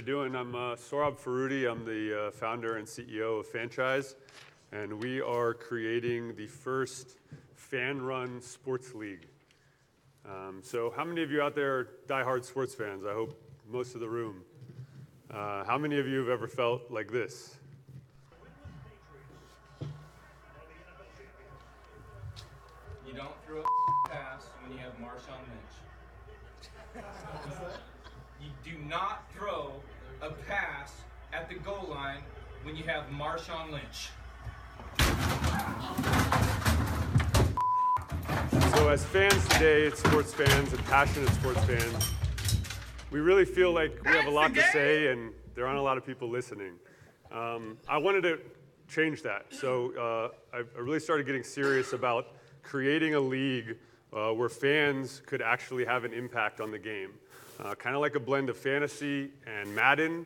doing? I'm Saurabh Faruti. I'm the founder and CEO of Fanchise, and we are creating the first fan-run sports league. So how many of you out there are diehard sports fans? I hope most of the room. How many of you have ever felt like this? You don't throw a pass when you have Marshawn Lynch. You do not throw a pass at the goal line when you have Marshawn Lynch. So as fans today, sports fans and passionate sports fans, we really feel like we have a lot to say and there aren't a lot of people listening. I wanted to change that. So I really started getting serious about creating a league where fans could actually have an impact on the game. Kind of like a blend of fantasy and Madden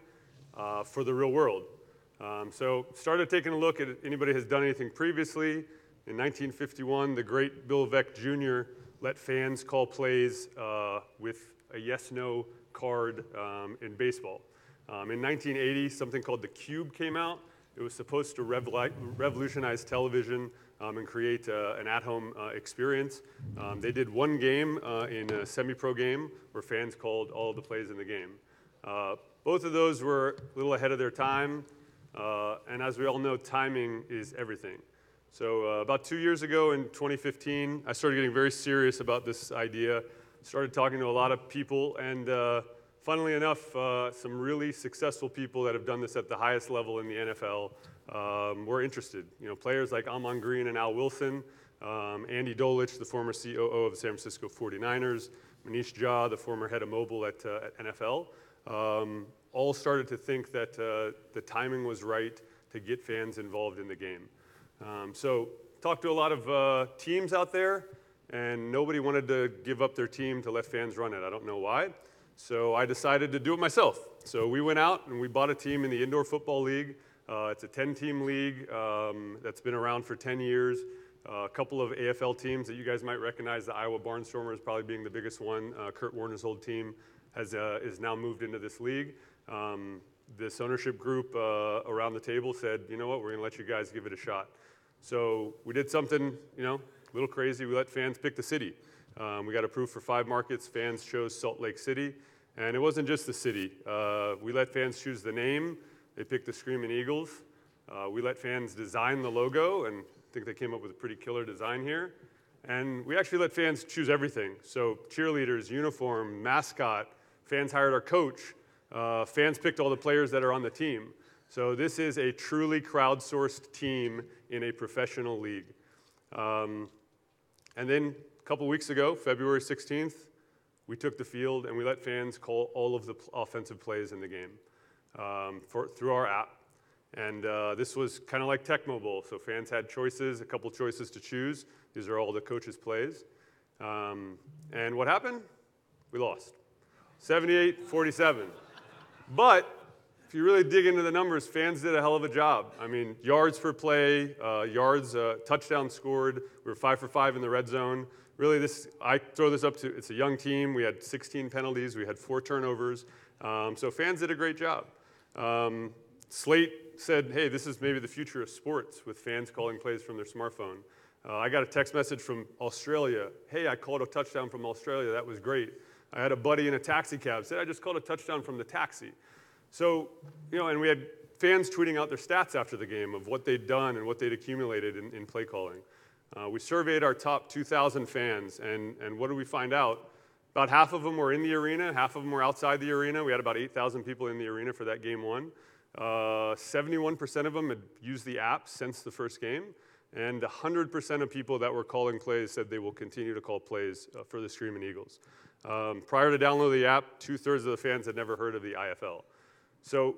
for the real world. So started taking a look at if anybody has done anything previously. In 1951, the great Bill Veeck Jr. let fans call plays with a yes-no card in baseball. In 1980, something called the Cube came out. It was supposed to revolutionize television and create an at-home experience. They did one game in a semi-pro game where fans called all of the plays in the game. Both of those were a little ahead of their time, and as we all know, timing is everything. So about 2 years ago in 2015, I started getting very serious about this idea, started talking to a lot of people, and funnily enough, some really successful people that have done this at the highest level in the NFL were interested. You know, players like Amon Green and Al Wilson, Andy Dolich, the former COO of the San Francisco 49ers, Manish Jha, the former head of mobile at NFL, all started to think that the timing was right to get fans involved in the game. So talked to a lot of teams out there, and nobody wanted to give up their team to let fans run it. I don't know why. So I decided to do it myself. So we went out and we bought a team in the Indoor Football League. It's a 10-team league that's been around for 10 years. A couple of AFL teams that you guys might recognize, the Iowa Barnstormers probably being the biggest one. Kurt Warner's old team is now moved into this league. This ownership group around the table said, you know what, we're going to let you guys give it a shot. So we did something, you know, a little crazy. We let fans pick the city. We got approved for 5 markets. Fans chose Salt Lake City. And it wasn't just the city. We let fans choose the name. They picked the Screaming Eagles. We let fans design the logo, and I think they came up with a pretty killer design here. And we actually let fans choose everything. So cheerleaders, uniform, mascot, fans hired our coach. Fans picked all the players that are on the team. So this is a truly crowdsourced team in a professional league. And then a couple weeks ago, February 16th, we took the field and we let fans call all of the offensive plays in the game through our app. And this was kind of like Tecmo Bowl. So fans had choices, a couple choices to choose. These are all the coaches' plays. And what happened? We lost. 78-47. But if you really dig into the numbers, fans did a hell of a job. I mean, yards per play, touchdown scored. We were 5 for 5 in the red zone. Really, I throw this up to, it's a young team. We had 16 penalties. We had 4 turnovers. So fans did a great job. Slate said, hey, this is maybe the future of sports with fans calling plays from their smartphone. I got a text message from Australia. Hey, I called a touchdown from Australia. That was great. I had a buddy in a taxi cab said, I just called a touchdown from the taxi. So, you know, and we had fans tweeting out their stats after the game of what they'd done and what they'd accumulated in play calling. We surveyed our top 2,000 fans, and what did we find out? About half of them were in the arena, half of them were outside the arena. We had about 8,000 people in the arena for that game 1. 71% of them had used the app since the first game, and 100% of people that were calling plays said they will continue to call plays for the Screaming Eagles. Prior to downloading the app, 2/3 of the fans had never heard of the IFL. So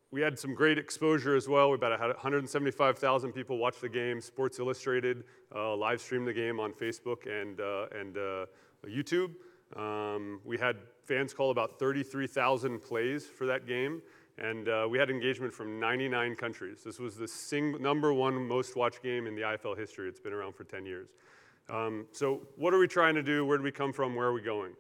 we had some great exposure as well. We about had 175,000 people watch the game. Sports Illustrated live streamed the game on Facebook and YouTube. We had fans call about 33,000 plays for that game, and we had engagement from 99 countries. This was the #1 most watched game in the IFL history. It's been around for 10 years. So what are we trying to do? Where did we come from? Where are we going?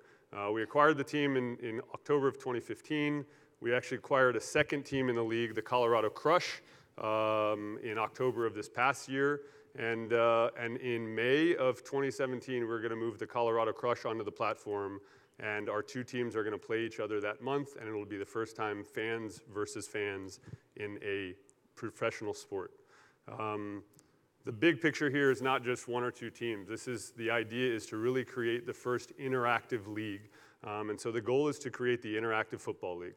We acquired the team in October of 2015. We actually acquired a second team in the league, the Colorado Crush, in October of this past year. And in May of 2017, we're going to move the Colorado Crush onto the platform. And our two teams are going to play each other that month. And it'll be the first time fans versus fans in a professional sport. The big picture here is not just one or two teams. The idea is to really create the first interactive league. And so the goal is to create the Interactive Football League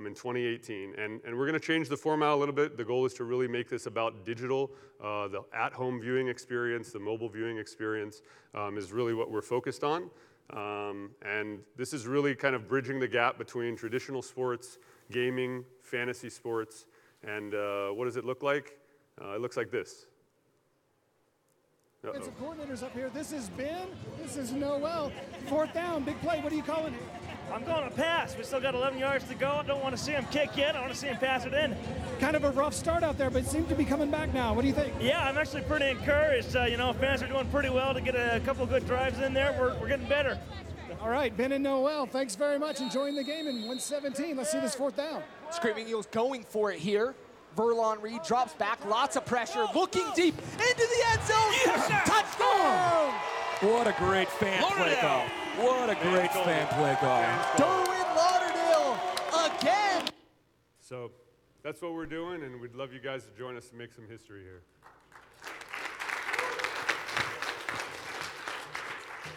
in 2018. And we're going to change the format a little bit. The goal is to really make this about digital. The at-home viewing experience, the mobile viewing experience is really what we're focused on. And this is really kind of bridging the gap between traditional sports, gaming, fantasy sports, and what does it look like? It looks like this. Defensive coordinators up here. This is Ben. This is Noel. 4th down, big play. What are you calling it? I'm going to pass. We still got 11 yards to go. I don't want to see him kick yet. I want to see him pass it in. Kind of a rough start out there, but it seems to be coming back now. What do you think? Yeah, I'm actually pretty encouraged. Fans are doing pretty well to get a couple good drives in there. We're getting better. All right, Ben and Noel, thanks very much. Enjoying the game in 117. Let's see this 4th down. Screaming Eagles going for it here. Verlon Reed drops back, lots of pressure, looking deep into the end zone. Yes, touchdown! What a great fan play call. What a great fan play call. Derwin Lauderdale again. So that's what we're doing, and we'd love you guys to join us to make some history here.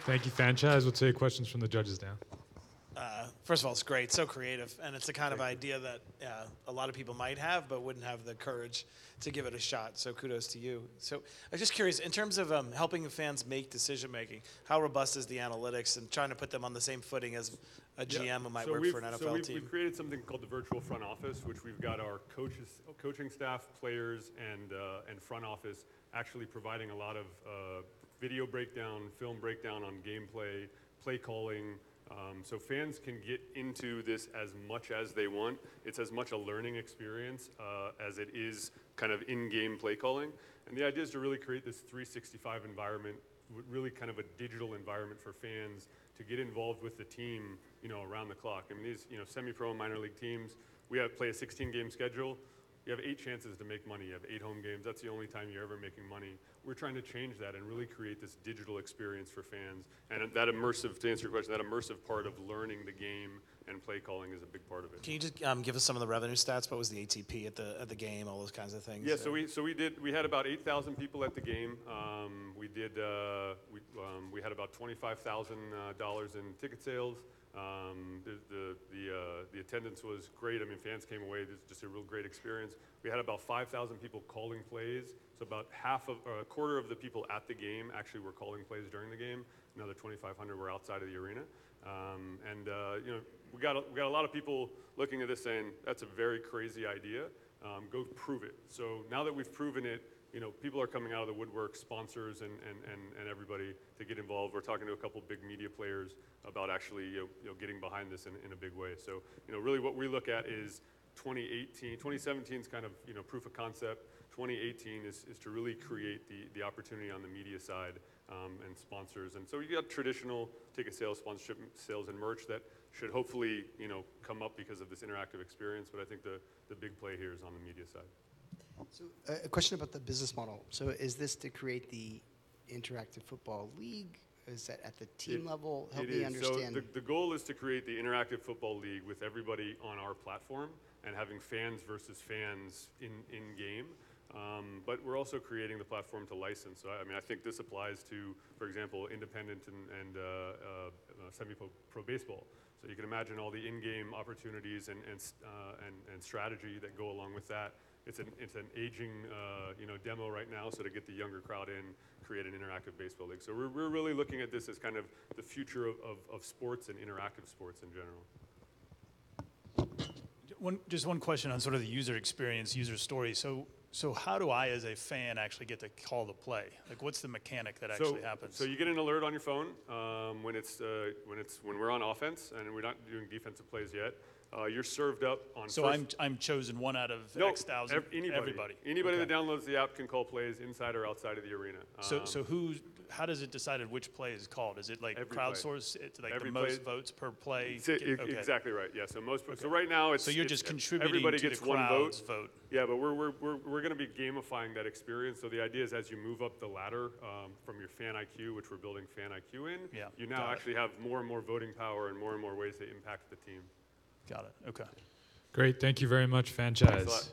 Thank you, Fanchise. We'll take questions from the judges now. First of all, it's great, so creative, and it's the kind of idea that a lot of people might have but wouldn't have the courage to give it a shot, so kudos to you. So I was just curious, in terms of helping the fans make decision-making, how robust is the analytics and trying to put them on the same footing as a GM who might work for an NFL team? We've created something called the virtual front office, which we've got our coaching staff, players, and front office actually providing a lot of video breakdown, film breakdown on gameplay, play calling. So fans can get into this as much as they want. It's as much a learning experience as it is kind of in-game play calling. And the idea is to really create this 365 environment, really kind of a digital environment for fans to get involved with the team, around the clock. I mean, these, semi-pro and minor league teams, we play a 16-game schedule. You have 8 chances to make money. You have 8 home games. That's the only time you're ever making money. We're trying to change that and really create this digital experience for fans. And that immersive, to answer your question, that immersive part of learning the game and play calling is a big part of it. Can you just give us some of the revenue stats? What was the ATP at the game? All those kinds of things. Yeah, we had about 8,000 people at the game. We had about $25,000 in ticket sales. The attendance was great. I mean, fans came away. It was just a real great experience. We had about 5,000 people calling plays. So about a quarter of the people at the game actually were calling plays during the game. Another 2,500 were outside of the arena. We got a lot of people looking at this saying, that's a very crazy idea. Go prove it. So now that we've proven it, people are coming out of the woodwork, sponsors and everybody to get involved. We're talking to a couple big media players about actually getting behind this in a big way. So really what we look at is 2017 is kind of proof of concept. 2018 is to really create the opportunity on the media side and sponsors. And so you got traditional ticket sales, sponsorship sales, and merch that should hopefully come up because of this interactive experience. But I think the big play here is on the media side. So a question about the business model. So is this to create the Interactive Football League? Is that at the team level? Help me understand. So the goal is to create the Interactive Football League with everybody on our platform and having fans versus fans in game. But we're also creating the platform to license. So I think this applies to, for example, independent and semi-pro baseball. So you can imagine all the in-game opportunities and strategy that go along with that. It's an aging demo right now, so to get the younger crowd in, create an interactive baseball league. So we're really looking at this as kind of the future of sports and interactive sports in general. Just one question on sort of the user experience, user story. So how do I, as a fan, actually get to call the play? Like, what's the mechanic that actually happens? So you get an alert on your phone when we're on offense and we're not doing defensive plays yet. You're served up on. So I'm chosen one out of X thousand. Anybody Okay. that downloads the app can call plays inside or outside of the arena. So how does it decide which play is called? Is it like crowdsource? It's like Every the most play. votes per play? Exactly right. Yeah. So so right now it's. So you're just contributing everybody to gets the one crowd's vote. vote. Yeah, but we're going to be gamifying that experience. So the idea is as you move up the ladder from your fan IQ, which we're building fan IQ in, you now actually have more and more voting power and more ways to impact the team. Got it. Okay. Great. Thank you very much, Fanchise. Thanks a lot.